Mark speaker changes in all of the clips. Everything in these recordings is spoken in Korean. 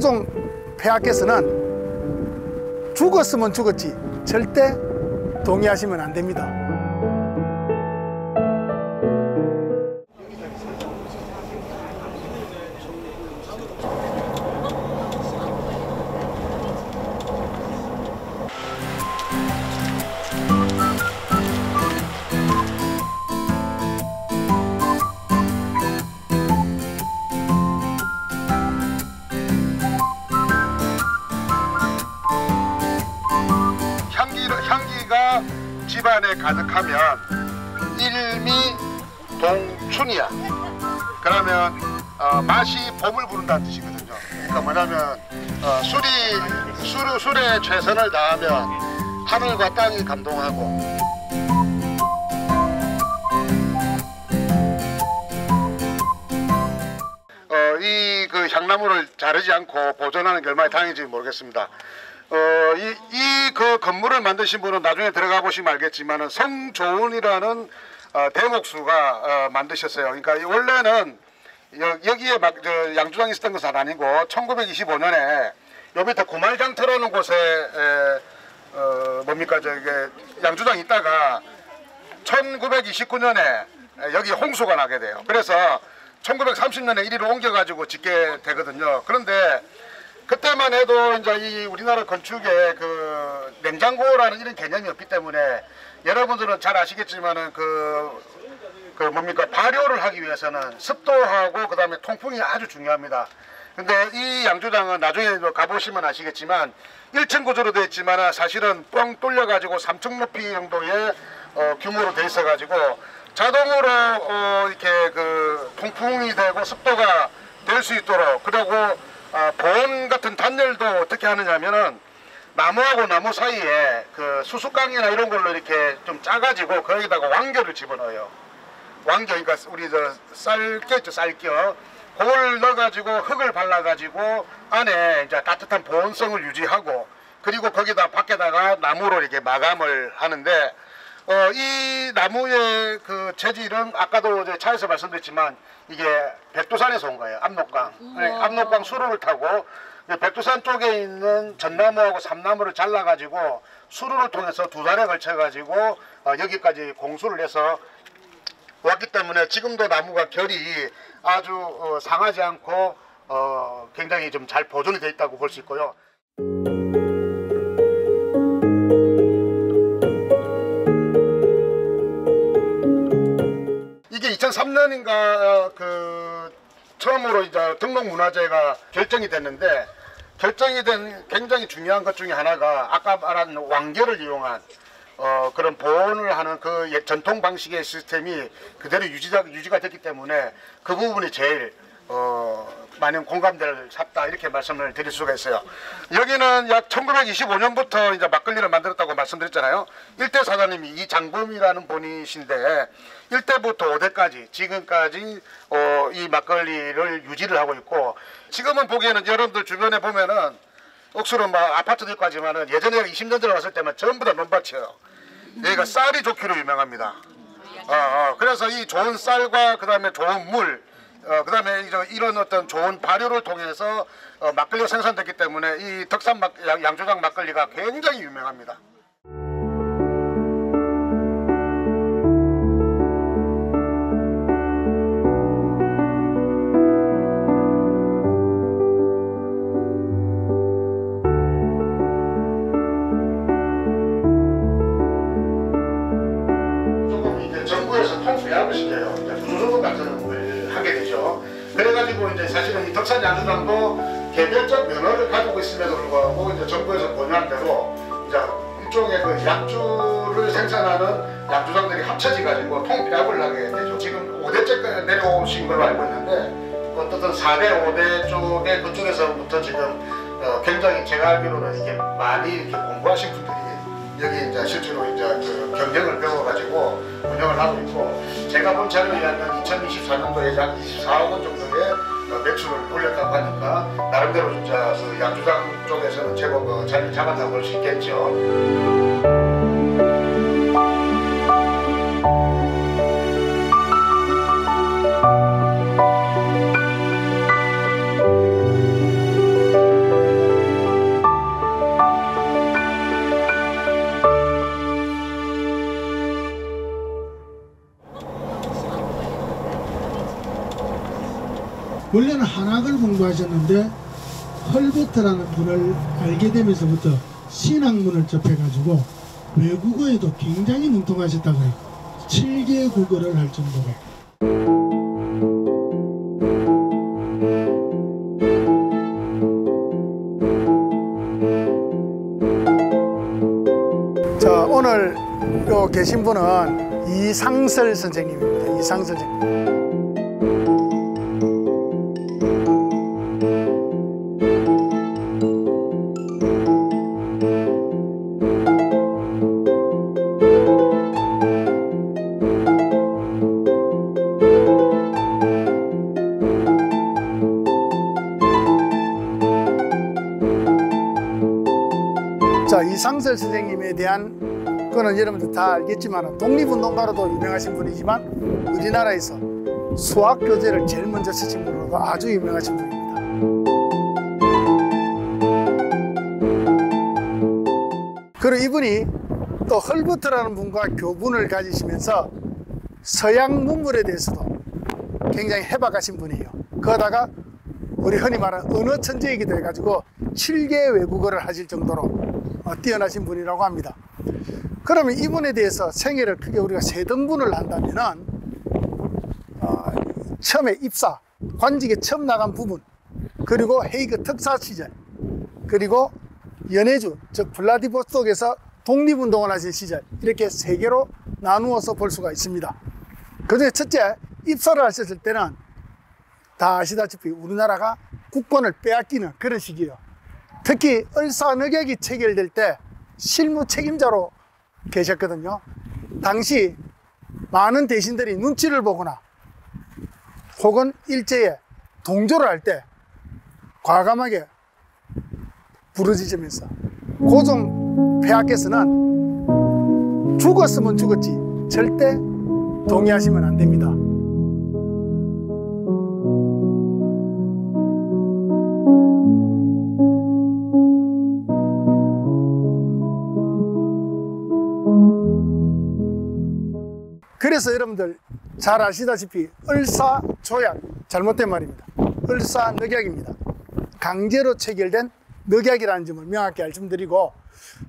Speaker 1: 조종 폐하께서는 죽었으면 죽었지 절대 동의하시면 안 됩니다.
Speaker 2: 향기가 집안에 가득하면 일미동춘이야. 그러면 맛이 봄을 부른다는 뜻이거든요. 그러니까 뭐냐면 술에 최선을 다하면 하늘과 땅이 감동하고, 이 그 향나무를 자르지 않고 보존하는 게 얼마나 다행인지 모르겠습니다. 이 그 건물을 만드신 분은 나중에 들어가 보시면 알겠지만은 성조은이라는 대목수가 만드셨어요. 그러니까 원래는 여기에 막 양조장이 있었던 것은 아니고 1925년에 요 밑에 구말장터라는 곳에 뭡니까 저게 양조장이 있다가 1929년에 여기 홍수가 나게 돼요. 그래서 1930년에 이리로 옮겨가지고 짓게 되거든요. 그런데 그때만 해도 이제 이 우리나라 건축에 그 냉장고라는 이런 개념이 없기 때문에 여러분들은 잘 아시겠지만은 그 뭡니까 발효를 하기 위해서는 습도하고 그 다음에 통풍이 아주 중요합니다. 근데 이 양조장은 나중에 가보시면 아시겠지만 1층 구조로 되어 있지만 사실은 뻥 뚫려 가지고 3층 높이 정도의 규모로 되어 있어 가지고 자동으로 이렇게 그 통풍이 되고 습도가 될 수 있도록, 그리고 보온 같은 단열도 어떻게 하느냐면은 나무하고 나무 사이에 그 수수깡이나 이런 걸로 이렇게 좀 짜가지고 거기다가 왕겨를 집어넣어요. 왕겨, 그러니까 우리 저 쌀겨 있죠, 쌀겨. 그걸 넣어가지고 흙을 발라가지고 안에 이제 따뜻한 보온성을 유지하고, 그리고 거기다 밖에다가 나무로 이렇게 마감을 하는데, 이 나무의 그 재질은 아까도 이제 차에서 말씀드렸지만 이게 백두산에서 온 거예요. 압록강. 압록강 수로를 타고 백두산 쪽에 있는 전나무하고 삼나무를 잘라가지고 수로를 통해서 2달에 걸쳐가지고 여기까지 공수를 해서 왔기 때문에 지금도 나무가 결이 아주 상하지 않고 굉장히 좀 잘 보존이 되어 있다고 볼 수 있고요. 이게 2003년인가 그 처음으로 이제 등록문화재가 결정이 됐는데, 결정이 된 굉장히 중요한 것 중에 하나가 아까 말한 왕겨를 이용한 그런 보온을 하는 그 전통 방식의 시스템이 그대로 유지가 됐기 때문에 그 부분이 제일 많은 공감대를 샀다, 이렇게 말씀을 드릴 수가 있어요. 여기는 약 1925년부터 이제 막걸리를 만들었다고 말씀드렸잖아요. 1대 사장님이 이장범이라는 분이신데 1대부터 5대까지 지금까지 이 막걸리를 유지를 하고 있고, 지금은 보기에는 여러분들 주변에 보면은 억수로 막 아파트도 있고 하지만은 예전에 20년 전에 왔을 때만 전부 다 논밭이에요. 여기가 쌀이 좋기로 유명합니다. 그래서 이 좋은 쌀과 그 다음에 좋은 물, 그 다음에 이런 어떤 좋은 발효를 통해서 막걸리가 생산됐기 때문에 이 덕산 양조장 막걸리가 굉장히 유명합니다. 조금 이제 정부에서 통배합을 시켜요. 구조조정 같은 걸 하게 되죠. 그래가지고 이제 사실은 이 덕산 양조장도 개별적 면허를 가지고 있음에도 불구하고 이제 정부에서 권유한 대로 이제 일종의 그 약주를 생산하는 양조장들이 합쳐져 가지고 통폐합을 하게 되죠. 지금 5대째 내려오신 걸로 알고 있는데 어떻든 4대, 5대 쪽에 그쪽에서부터 지금 굉장히 제가 알기로는 이게 많이 이렇게 공부하신 분들이 여기 이제 실제로 이제 그 경영을 배워가지고 운영을 하고 있고, 제가 본 자료에 의하면 2024년도에 약 24억 원 정도의 매출을 올렸다고 하니까 나름대로 진짜 그 양조장 쪽에서는 제법 자리를 잡았다고 볼 수 있겠죠.
Speaker 1: 원래는 한학을 공부하셨는데 헐버트라는 분을 알게 되면서부터 신학문을 접해가지고 외국어에도 굉장히 능통하셨다고 해요. 7개 국어를 할 정도로. 자, 오늘 요 계신 분은 이상설 선생님입니다. 이상설 선생님. 자, 이상설 선생님에 대한 그거는 여러분들 다 알겠지만 독립운동가로도 유명하신 분이지만 우리나라에서 수학교재를 제일 먼저 쓰신 분으로도 아주 유명하신 분입니다. 그리고 이분이 또 헐버트라는 분과 교분을 가지시면서 서양 문물에 대해서도 굉장히 해박하신 분이에요. 그러다가 우리 흔히 말하는 언어 천재이기도 해가지고 7개 외국어를 하실 정도로 뛰어나신 분이라고 합니다. 그러면 이분에 대해서 생애를 크게 우리가 세 등분을 한다면은 처음에 입사, 관직에 처음 나간 부분, 그리고 헤이그 특사 시절, 그리고 연해주, 즉 블라디보스톡에서 독립운동을 하신 시절, 이렇게 세 개로 나누어서 볼 수가 있습니다. 그중에 첫째, 입사를 하셨을 때는 다 아시다시피 우리나라가 국권을 빼앗기는 그런 시기예요. 특히 을사늑약이 체결될 때 실무 책임자로 계셨거든요. 당시 많은 대신들이 눈치를 보거나 혹은 일제에 동조를 할 때 과감하게 부르짖으면서 고종 폐하께서는 죽었으면 죽었지 절대 동의하시면 안 됩니다. 그래서 여러분들 잘 아시다시피 을사조약, 잘못된 말입니다. 을사늑약입니다. 강제로 체결된 늑약이라는 점을 명확히 말씀드리고,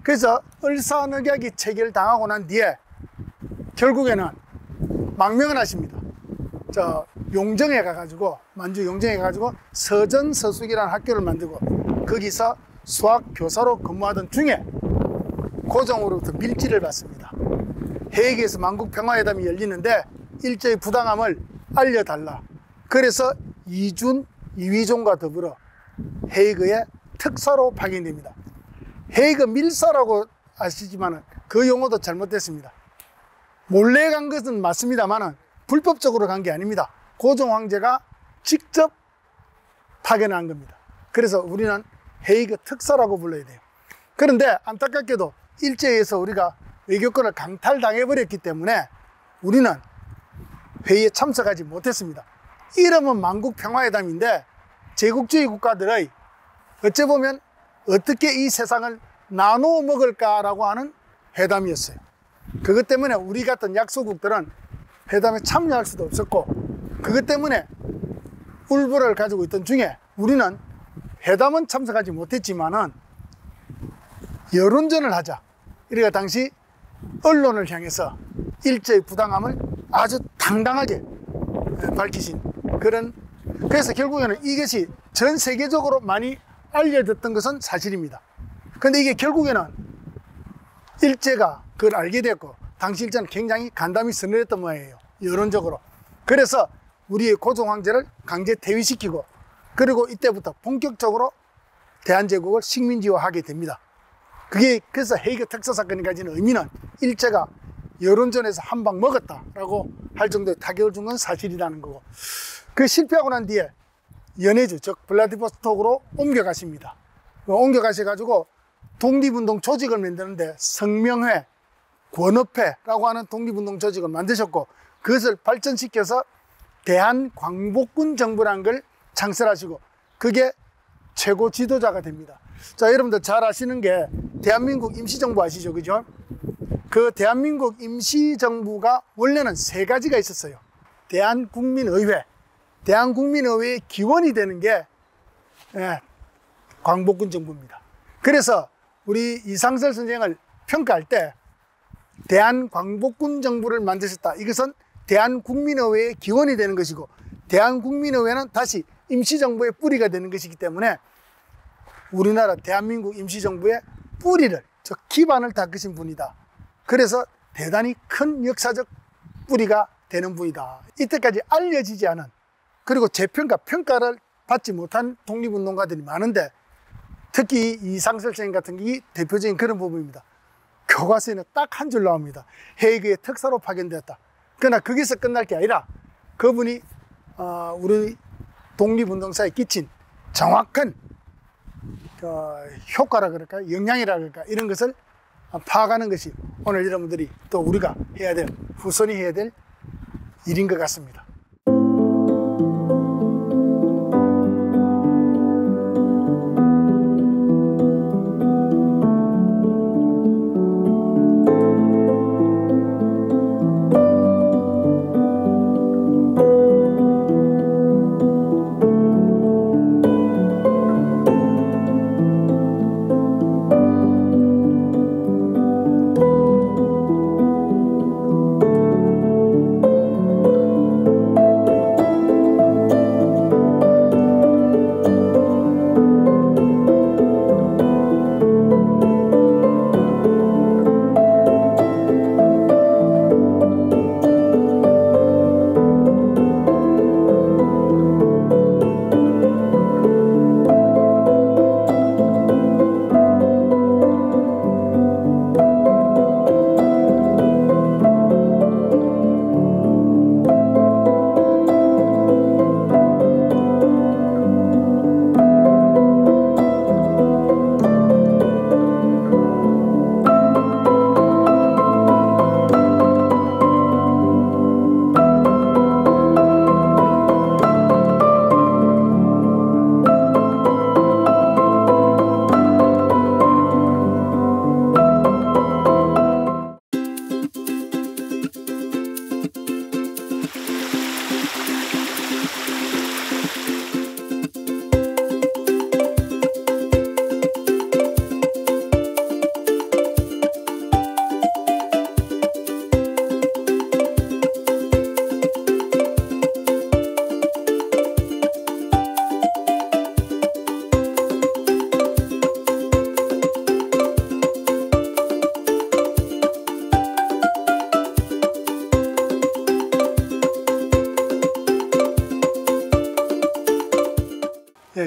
Speaker 1: 그래서 을사늑약이 체결당하고 난 뒤에 결국에는 망명을 하십니다. 저 용정에 가가지고, 만주 용정에 가가지고 서전서숙이라는 학교를 만들고 거기서 수학교사로 근무하던 중에 고종으로부터 밀지를 받습니다. 헤이그에서 만국평화회담이 열리는데 일제의 부당함을 알려달라. 그래서 이준, 이휘종과 더불어 헤이그의 특사로 파견됩니다. 헤이그 밀사라고 아시지만 그 용어도 잘못됐습니다. 몰래 간 것은 맞습니다만 불법적으로 간 게 아닙니다. 고종 황제가 직접 파견한 겁니다. 그래서 우리는 헤이그 특사라고 불러야 돼요. 그런데 안타깝게도 일제에서 우리가 외교권을 강탈당해버렸기 때문에 우리는 회의에 참석하지 못했습니다. 이름은 만국평화회담인데 제국주의 국가들의 어찌 보면 어떻게 이 세상을 나누어 먹을까라고 하는 회담이었어요. 그것 때문에 우리 같은 약소국들은 회담에 참여할 수도 없었고, 그것 때문에 울분을 가지고 있던 중에 우리는 회담은 참석하지 못했지만은 여론전을 하자. 그러니까 당시 언론을 향해서 일제의 부당함을 아주 당당하게 밝히신 그런, 그래서 결국에는 이것이 전 세계적으로 많이 알려졌던 것은 사실입니다. 근데 이게 결국에는 일제가 그걸 알게 됐고 당시 일제는 굉장히 간담이 서늘했던 모양이에요, 여론적으로. 그래서 우리의 고종 황제를 강제 퇴위시키고, 그리고 이때부터 본격적으로 대한제국을 식민지화하게 됩니다. 그게 그래서 헤이그 특사 사건까지는 의미는 일제가 여론전에서 한 방 먹었다라고 할 정도의 타격을 준 건 사실이라는 거고, 그 실패하고 난 뒤에 연해주, 즉 블라디보스톡으로 옮겨가십니다. 옮겨가셔가지고 독립운동 조직을 만드는데 성명회, 권업회라고 하는 독립운동 조직을 만드셨고, 그것을 발전시켜서 대한광복군 정부라는 걸 창설하시고, 그게 최고 지도자가 됩니다. 자, 여러분들 잘 아시는 게 대한민국 임시정부 아시죠? 그죠? 그 대한민국 임시정부가 원래는 세 가지가 있었어요. 대한국민의회, 대한국민의회의 기원이 되는 게 광복군 정부입니다. 그래서 우리 이상설 선생을 평가할 때 대한광복군 정부를 만드셨다. 이것은 대한국민의회의 기원이 되는 것이고, 대한국민의회는 다시 임시정부의 뿌리가 되는 것이기 때문에 우리나라 대한민국 임시정부의 뿌리를, 즉 기반을 닦으신 분이다. 그래서 대단히 큰 역사적 뿌리가 되는 분이다. 이때까지 알려지지 않은, 그리고 평가를 받지 못한 독립운동가들이 많은데, 특히 이상설 선생 같은 게 대표적인 그런 부분입니다. 교과서에는 딱 한 줄 나옵니다. 헤이그의 특사로 파견되었다. 그러나 거기서 끝날 게 아니라 그분이 우리 독립운동사에 끼친 정확한 효과라 그럴까, 영향이라 그럴까, 이런 것을 파악하는 것이 오늘 여러분들이 또 우리가 해야 될, 후손이 해야 될 일인 것 같습니다.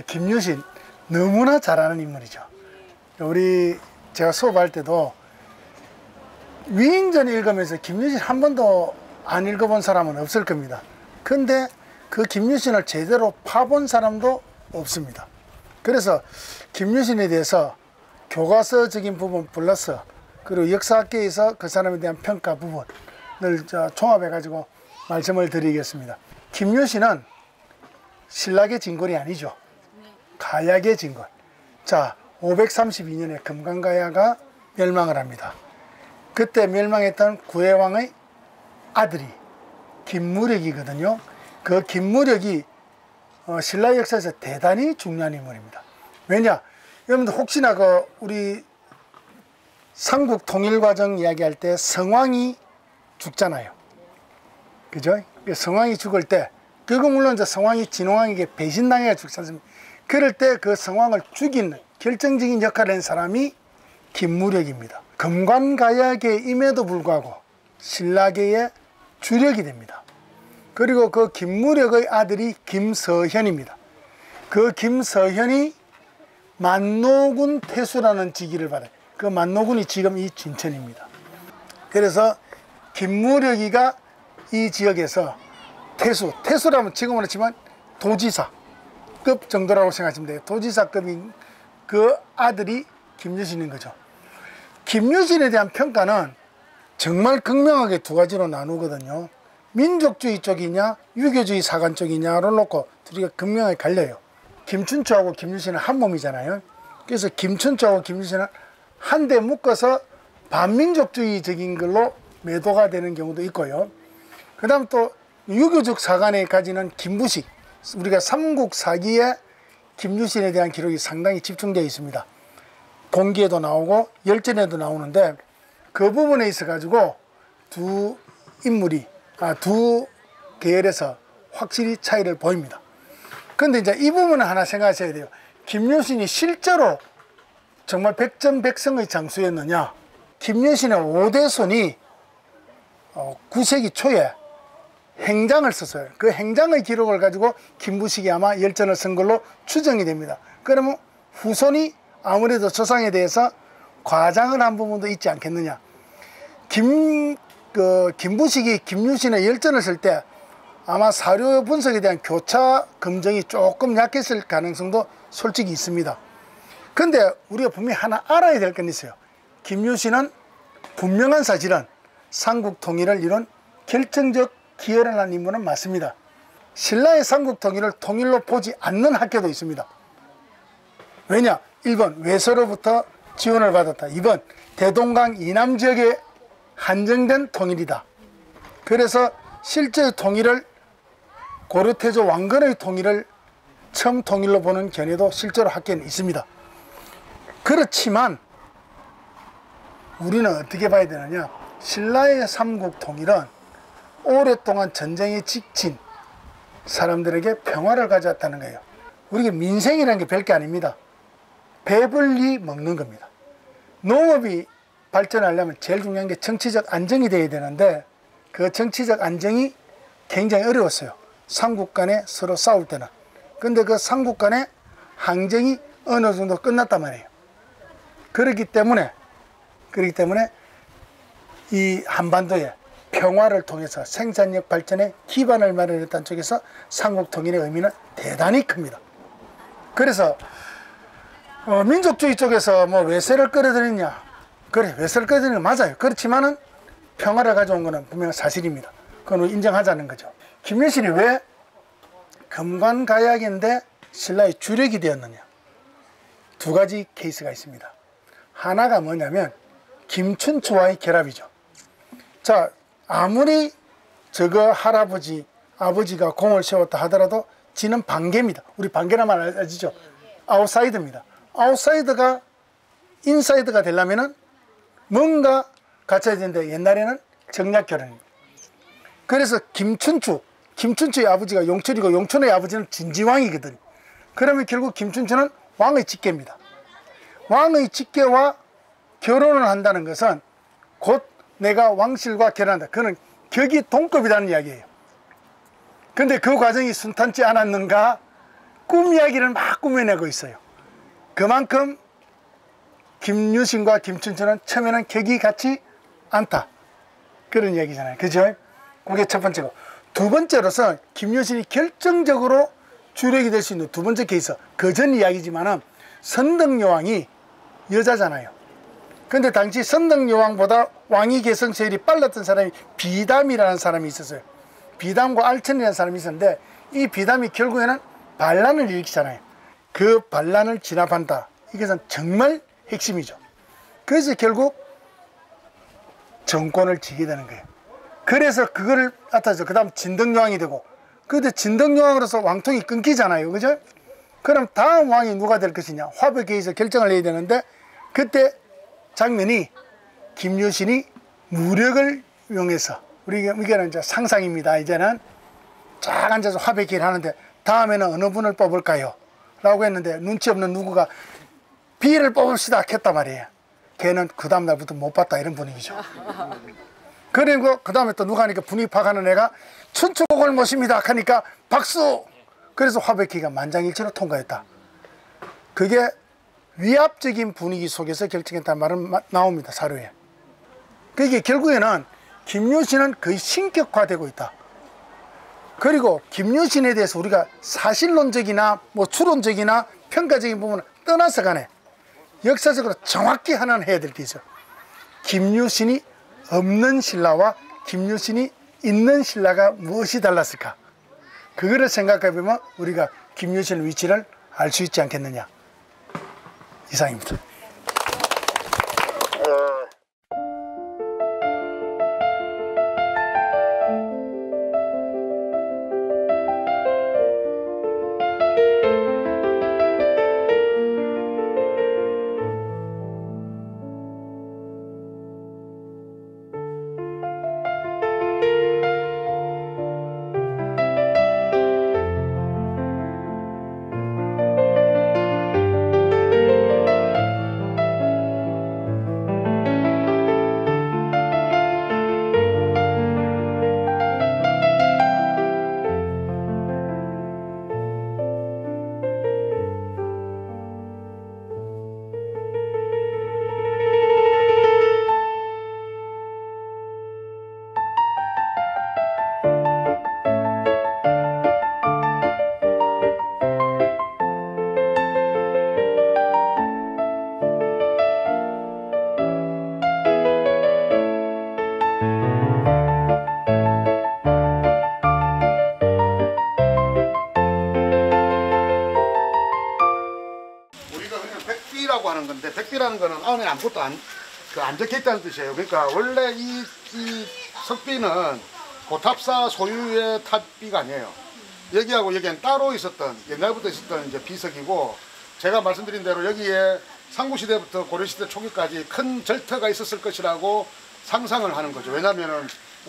Speaker 1: 김유신 너무나 잘하는 인물이죠. 제가 수업할 때도 위인전 읽으면서 김유신 한 번도 안 읽어본 사람은 없을 겁니다. 근데 그 김유신을 제대로 파본 사람도 없습니다. 그래서 김유신에 대해서 교과서적인 부분 플러스 그리고 역사학계에서 그 사람에 대한 평가 부분을 종합해 가지고 말씀을 드리겠습니다. 김유신은 신라의 진골이 아니죠. 가야의 진골. 자, 532년에 금강가야가 멸망을 합니다. 그때 멸망했던 구해왕의 아들이 김무력이거든요. 그 김무력이 신라 역사에서 대단히 중요한 인물입니다. 왜냐? 여러분들 혹시나 우리 삼국 통일과정 이야기할 때 성왕이 죽잖아요. 그죠? 성왕이 죽을 때, 그리고 물론 성왕이 진흥왕에게 배신당해 죽지 않습니까? 그럴 때 그 성왕을 죽이는 결정적인 역할을 한 사람이 김무력입니다. 금관가야계임에도 불구하고 신라계의 주력이 됩니다. 그리고 그 김무력의 아들이 김서현입니다. 그 김서현이 만노군 태수라는 직위를 받아요. 그 만노군이 지금 이 진천입니다. 그래서 김무력이가 이 지역에서 태수라면 지금은 그렇지만 도지사급 정도라고 생각하시면 돼요. 도지사급인 그 아들이 김유신인 거죠. 김유신에 대한 평가는 정말 극명하게 두 가지로 나누거든요. 민족주의 쪽이냐 유교주의 사관 쪽이냐를 놓고 둘이가 극명하게 갈려요. 김춘추하고 김유신은 한 몸이잖아요. 그래서 김춘추하고 김유신은 한데 묶어서 반민족주의적인 걸로 매도가 되는 경우도 있고요. 그 다음 또 유교적 사관에 가지는 김부식, 우리가 삼국사기에 김유신에 대한 기록이 상당히 집중되어 있습니다. 공기에도 나오고 열전에도 나오는데 그 부분에 있어 가지고 두 인물이 두 계열에서 확실히 차이를 보입니다. 그런데 이제 이 부분은 하나 생각하셔야 돼요. 김유신이 실제로 정말 백전백승의 장수였느냐? 김유신의 5대손이 9세기 초에 행장을 썼어요. 그 행장의 기록을 가지고 김부식이 아마 열전을 쓴 걸로 추정이 됩니다. 그러면 후손이 아무래도 조상에 대해서 과장을 한 부분도 있지 않겠느냐. 김부식이 김유신의 열전을 쓸 때 아마 사료 분석에 대한 교차 검증이 조금 약했을 가능성도 솔직히 있습니다. 근데 우리가 분명히 하나 알아야 될 건 있어요. 김유신은 분명한 사실은 삼국 통일을 이룬 결정적 기여를 한 인물은 맞습니다. 신라의 삼국 통일을 통일로 보지 않는 학교도 있습니다. 왜냐? 1번 외서로부터 지원을 받았다. 2번 대동강 이남 지역에 한정된 통일이다. 그래서 실제 통일을 고려태조 왕건의 통일을 처음 통일로 보는 견해도 실제로 학계는 있습니다. 그렇지만 우리는 어떻게 봐야 되느냐? 신라의 삼국 통일은 오랫동안 전쟁에 지친 사람들에게 평화를 가져왔다는 거예요. 우리가 민생이라는 게 별게 아닙니다. 배불리 먹는 겁니다. 농업이 발전하려면 제일 중요한 게 정치적 안정이 돼야 되는데 그 정치적 안정이 굉장히 어려웠어요. 삼국 간에 서로 싸울 때는. 근데 그 삼국 간의 항쟁이 어느 정도 끝났단 말이에요. 그렇기 때문에 이 한반도에 평화를 통해서 생산력 발전의 기반을 마련했다는 쪽에서 삼국 통일의 의미는 대단히 큽니다. 그래서 민족주의 쪽에서 뭐 외세를 끌어들였냐? 그래, 외세를 끌어들이는 건 맞아요. 그렇지만은 평화를 가져온 것은 분명 사실입니다. 그건 인정하자는 거죠. 김유신이 왜 금관가약인데 신라의 주력이 되었느냐? 두 가지 케이스가 있습니다. 하나가 뭐냐면 김춘추와의 결합이죠. 자, 아무리 저거 할아버지, 아버지가 공을 세웠다 하더라도 지는 반개입니다. 우리 반개란 말 아시죠? 아웃사이드입니다. 아웃사이드가 인사이드가 되려면은 뭔가 갖춰야 되는데 옛날에는 정략결혼입니다. 그래서 김춘추의 아버지가 용철이고 용춘의 아버지는 진지왕이거든요. 그러면 결국 김춘추는 왕의 직계입니다. 왕의 직계와 결혼을 한다는 것은 곧 내가 왕실과 결혼한다. 그는 격이 동급이라는 이야기예요. 근데 그 과정이 순탄치 않았는가? 꿈 이야기를 막 꾸며내고 있어요. 그만큼 김유신과 김춘추는 처음에는 격이 같지 않다. 그런 이야기잖아요. 그죠? 그게 첫 번째고. 두 번째로서 김유신이 결정적으로 주력이 될 수 있는 두 번째 케이스. 그 전 이야기지만은 선덕여왕이 여자잖아요. 근데 당시 선덕여왕보다 왕위 계승 세율이 빨랐던 사람이 비담이라는 사람이 있었어요. 비담과 알천이라는 사람이 있었는데 이 비담이 결국에는 반란을 일으키잖아요. 그 반란을 진압한다. 이것은 정말 핵심이죠. 그래서 결국 정권을 지게 되는 거예요. 그래서 그거를 맡아서 그 다음 진덕여왕이 되고, 그런데 진덕여왕으로서 왕통이 끊기잖아요. 그죠? 그럼 다음 왕이 누가 될 것이냐? 화백회의에서 결정을 해야 되는데 그때 장면이 김유신이 무력을 이용해서, 이게는 이제 상상입니다. 이제는 쫙 앉아서 화백회의를 하는데 다음에는 어느 분을 뽑을까요? 라고 했는데 눈치 없는 누구가 비를 뽑읍시다 했단 말이에요. 걔는 그 다음 날부터 못 봤다 이런 분위기죠. 그리고 그 다음에 또 누가 하니까 분위기 파가는 애가 춘추국을 모십니다 하니까 박수! 그래서 화백회의가 만장일치로 통과했다. 그게 위압적인 분위기 속에서 결정했다는 말은 나옵니다. 사료에. 그게 결국에는 김유신은 거의 신격화되고 있다. 그리고 김유신에 대해서 우리가 사실론적이나 뭐 추론적이나 평가적인 부분을 떠나서 간에 역사적으로 정확히 하나는 해야 될 게 있어요. 김유신이 없는 신라와 김유신이 있는 신라가 무엇이 달랐을까? 그거를 생각해 보면 우리가 김유신의 위치를 알 수 있지 않겠느냐. 이상입니다.
Speaker 2: 거는 안에 아무것도 안 적혀 있다는 뜻이에요. 그러니까 원래 이 석비는 고탑사 소유의 탑비가 아니에요. 여기하고 여기는 따로 있었던, 옛날부터 있었던 이제 비석이고, 제가 말씀드린 대로 여기에 삼국시대부터 고려시대 초기까지 큰 절터가 있었을 것이라고 상상을 하는 거죠. 왜냐면은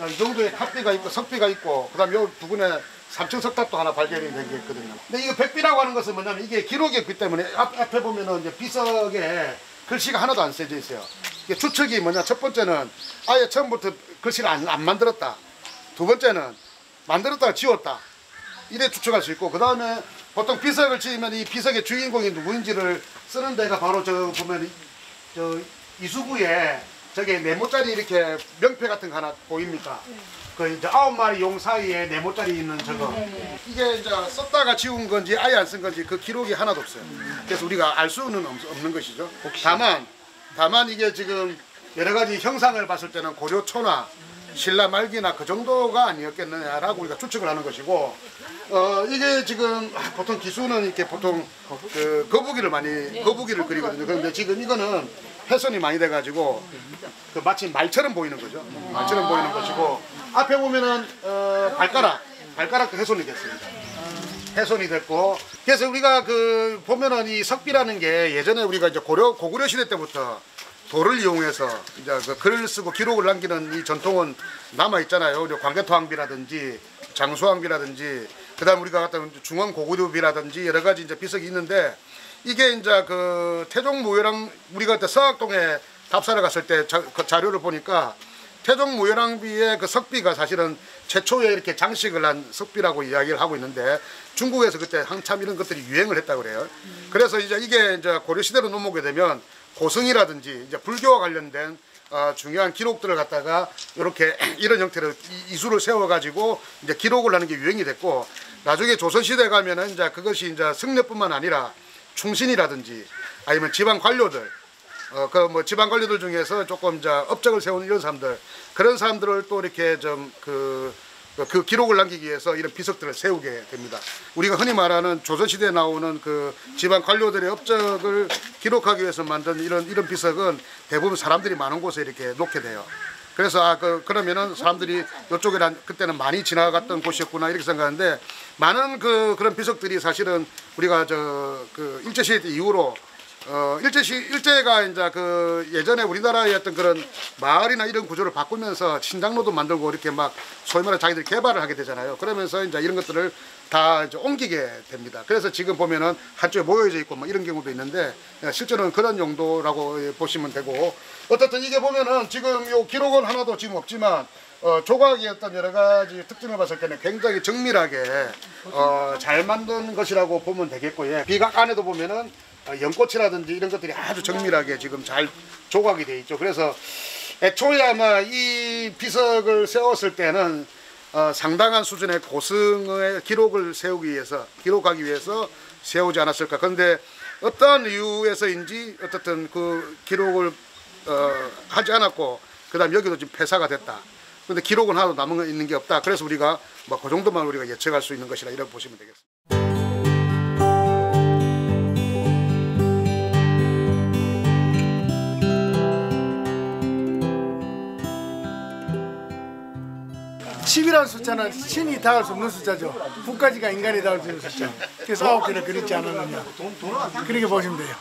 Speaker 2: 이 정도의 탑비가 있고 석비가 있고, 그 다음에 요 부근에 3층 석탑도 하나 발견이 된 게 있거든요. 근데 이거 백비라고 하는 것은 뭐냐면 이게 기록이 없기 때문에 앞에 보면은 이제 비석에 글씨가 하나도 안 써져 있어요. 이게 추측이 뭐냐, 첫 번째는 아예 처음부터 글씨를 안 만들었다. 두 번째는 만들었다가 지웠다. 이래 추측할 수 있고, 그 다음에 보통 비석을 지으면 이 비석의 주인공이 누구인지를 쓰는 데가 바로 저 보면 저 이수구에 저게 네모짜리 이렇게 명패 같은 거 하나 보입니까? 그 이제 9마리 용 사이에 네모짜리 있는 저거. 이게 이제 썼다가 지운 건지 아예 안 쓴 건지 그 기록이 하나도 없어요. 그래서 우리가 알 수는 없는 것이죠. 다만 이게 지금 여러 가지 형상을 봤을 때는 고려 초나 신라 말기나 그 정도가 아니었겠느냐라고 우리가 추측을 하는 것이고, 이게 지금 보통 기수는 이렇게 보통 그 거북이를 그리거든요. 그런데 지금 이거는 훼손이 많이 돼가지고 그 마치 말처럼 보이는 거죠. 말처럼 보이는 것이고, 앞에 보면은 발가락도 훼손이 됐습니다. 훼손이 됐고, 그래서 우리가 그 보면은 이 석비라는 게 예전에 우리가 이제 고구려 시대 때부터 돌을 이용해서 이제 그 글을 쓰고 기록을 남기는 이 전통은 남아 있잖아요. 광개토항비라든지 장수항비라든지, 그다음 우리가 갖다 중앙 고구려비라든지 여러 가지 이제 비석이 있는데, 이게 이제 그 태종무열왕, 우리가 그때 서학동에 답사를 갔을 때 그 자료를 보니까 태종무열왕비의 그 석비가 사실은 최초에 이렇게 장식을 한 석비라고 이야기를 하고 있는데, 중국에서 그때 한참 이런 것들이 유행을 했다고 그래요. 그래서 이제 이게 이제 고려시대로 넘어오게 되면 고승이라든지 이제 불교와 관련된 중요한 기록들을 갖다가 이렇게 이런 형태로 이수를 세워가지고 이제 기록을 하는 게 유행이 됐고, 나중에 조선시대 가면은 이제 그것이 이제 승려뿐만 아니라 충신이라든지 아니면 지방 관료들, 그 뭐 지방 관료들 중에서 조금 이제 업적을 세우는 이런 사람들, 그런 사람들을 또 이렇게 좀 그 기록을 남기기 위해서 이런 비석들을 세우게 됩니다. 우리가 흔히 말하는 조선시대에 나오는 그 지방 관료들의 업적을 기록하기 위해서 만든 이런 비석은 대부분 사람들이 많은 곳에 이렇게 놓게 돼요. 그래서 그러면은 사람들이 이쪽에 그때는 많이 지나갔던 곳이었구나 이렇게 생각하는데, 많은 그런 비석들이 사실은 우리가 그 일제시대 이후로 일제가 이제 그 예전에 우리나라의 어떤 그런 마을이나 이런 구조를 바꾸면서 신장로도 만들고 이렇게 막 소위 말해 자기들이 개발을 하게 되잖아요. 그러면서 이제 이런 것들을 다 이제 옮기게 됩니다. 그래서 지금 보면은 한쪽에 모여져 있고 뭐 이런 경우도 있는데, 실제로는 그런 용도라고 보시면 되고, 어쨌든 이게 보면은 지금 요 기록은 하나도 지금 없지만 조각의 어떤 여러 가지 특징을 봤을 때는 굉장히 정밀하게 잘 만든 것이라고 보면 되겠고요. 비각 안에도 보면은 연꽃이라든지 이런 것들이 아주 정밀하게 지금 잘 조각이 돼 있죠. 그래서 애초에 아마 이 비석을 세웠을 때는 상당한 수준의 고승의 기록하기 위해서 세우지 않았을까. 그런데 어떠한 이유에서인지 어쨌든 그 기록을 하지 않았고, 그 다음 여기도 지금 폐사가 됐다. 근데 기록은 하나도 남은 있는 게 없다. 그래서 우리가 뭐 그 정도만 우리가 예측할 수 있는 것이라 이렇게 보시면 되겠습니다.
Speaker 1: (10이라는) 숫자는 신이 닿을 수 없는 숫자죠. 9까지가 인간이 닿을 수 있는 숫자. 그래서 9개를 그리지 않았느냐, 그렇게 보시면 돼요.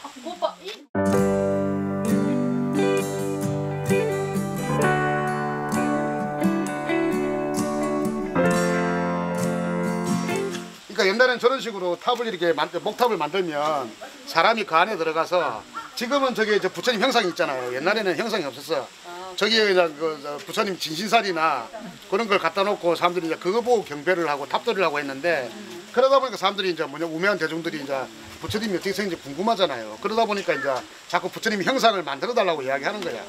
Speaker 2: 그러니까 옛날엔 저런 식으로 탑을 이렇게 목탑을 만들면 사람이 그 안에 들어가서, 지금은 저기 부처님 형상이 있잖아요. 옛날에는 형상이 없었어요. 저기 그 부처님 진신살이나 그런 걸 갖다 놓고 사람들이 이제 그거 보고 경배를 하고 탑도를 하고 했는데, 그러다 보니까 사람들이 이제 우매한 대중들이 이제 부처님이 어떻게 생긴지 궁금하잖아요. 그러다 보니까 이제 자꾸 부처님 형상을 만들어 달라고 이야기하는 거야.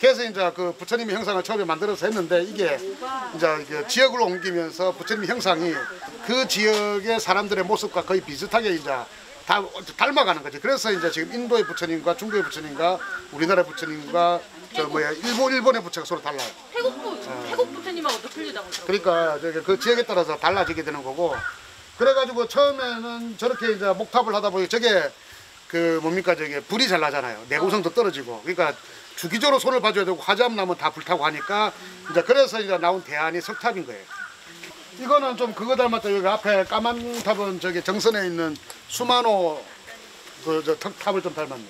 Speaker 2: 그래서 이제 그 부처님의 형상을 처음에 만들어서 했는데, 이게 이제 그 지역으로 옮기면서 부처님 형상이 그 지역의 사람들의 모습과 거의 비슷하게 이제 다 닮아가는 거지. 그래서 이제 지금 인도의 부처님과 중국의 부처님과 우리나라 부처님과 일본의 부처가 서로 달라요.
Speaker 3: 태국 부처님하고 또 틀리다고.
Speaker 2: 그러니까 그 지역에 따라서 달라지게 되는 거고, 그래가지고 처음에는 저렇게 이제 목탑을 하다 보니 저게 그 뭡니까 저게 불이 잘 나잖아요. 내구성도 떨어지고. 그러니까 주기적으로 손을 봐줘야 되고 화재암 나면 다 불타고 하니까 이제 그래서 이제 나온 대안이 석탑인 거예요. 이거는 좀 그거 닮았다. 여기 앞에 까만 탑은 저기 정선에 있는 수만호 그 저 탑을 좀 닮았네.